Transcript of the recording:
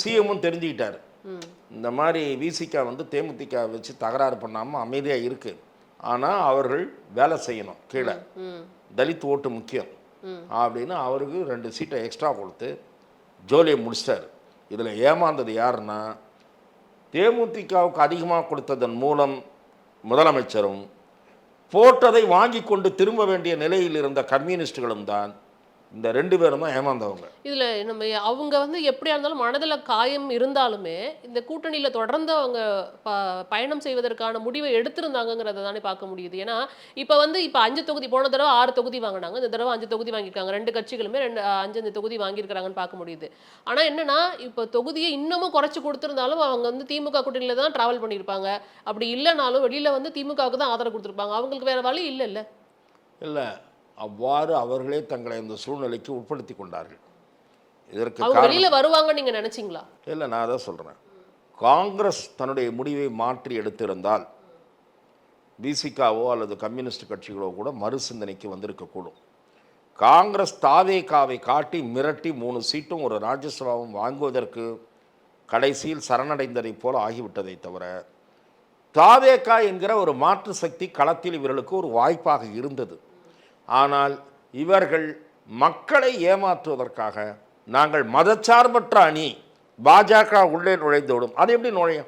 சிஎம்மும் தெரிஞ்சுக்கிட்டார். இந்த மாதிரி விசிகா வந்து தேமுதிக வச்சு தகராறு பண்ணாமல் அமைதியாக இருக்குது. ஆனால் அவர்கள் வேலை செய்யணும், கீழே தலித் ஓட்டு முக்கியம் அப்படின்னு அவருக்கு 2 சீட்டை எக்ஸ்ட்ரா கொடுத்து ஜோலியை முடிச்சிட்டார். இதில் ஏமாந்தது யாருன்னா, தேமுதிகவுக்கு அதிகமாக கொடுத்ததன் மூலம் முதலமைச்சரும் போட்டதை வாங்கி கொண்டு திரும்ப வேண்டிய நிலையில் இருந்த கம்யூனிஸ்டுகளும் தான். இந்த 2 பேரும் தான் ஏமாந்தவங்க. இதுல நம்ம அவங்க வந்து எப்படியா இருந்தாலும் மனதில் காயம் இருந்தாலுமே இந்த கூட்டணியில தொடர்ந்து அவங்க பயணம் செய்வதற்கான முடிவை எடுத்திருந்தாங்கிறத தானே பார்க்க முடியுது. ஏன்னா இப்போ 5 தொகுதி, போன தடவை 6 தொகுதி வாங்கினாங்க, இந்த தடவை 5 தொகுதி வாங்கியிருக்காங்க. 2 கட்சிகளுமே 5 தொகுதி வாங்கியிருக்கிறாங்கன்னு பார்க்க முடியுது. ஆனால் என்னன்னா, இப்போ தொகுதியை இன்னமும் குறைச்சி கொடுத்துருந்தாலும் அவங்க வந்து திமுக கூட்டணியில தான் டிராவல் பண்ணியிருப்பாங்க. அப்படி இல்லைனாலும் வெளியில வந்து திமுகவுக்கு தான் ஆதரவு கொடுத்துருப்பாங்க. அவங்களுக்கு வேற வழி இல்லைல்ல. இல்லை, அவ்வாறு அவர்களே தங்களை இந்த சூழ்நிலைக்கு உட்படுத்தி கொண்டார்கள். இதற்கு அவங்க வெளியில வருவாங்க நீங்க நினைச்சீங்களா? இல்லை, நான் அதான் சொல்கிறேன். காங்கிரஸ் தன்னுடைய முடிவை மாற்றி எடுத்திருந்தால் விசிகாவோ அல்லது கம்யூனிஸ்ட் கட்சிகளோ கூட மறுசிந்தனைக்கு வந்திருக்கக்கூடும். காங்கிரஸ் தாவேகாவை காட்டி மிரட்டி 3 சீட்டும் ஒரு ராஜ்யசபாவும் வாங்குவதற்கு கடைசியில் சரணடைந்ததை போல ஆகிவிட்டதை தவிர, தாவேகா என்கிற ஒரு மாற்று சக்தி களத்தில் இவர்களுக்கு ஒரு வாய்ப்பாக இருந்தது. ஆனால் இவர்கள் மக்களை ஏமாற்றுவதற்காக நாங்கள் மதச்சார்பற்ற அணி, பாஜக உள்ளே நுழைந்துவிடும். அது எப்படி நுழையும்?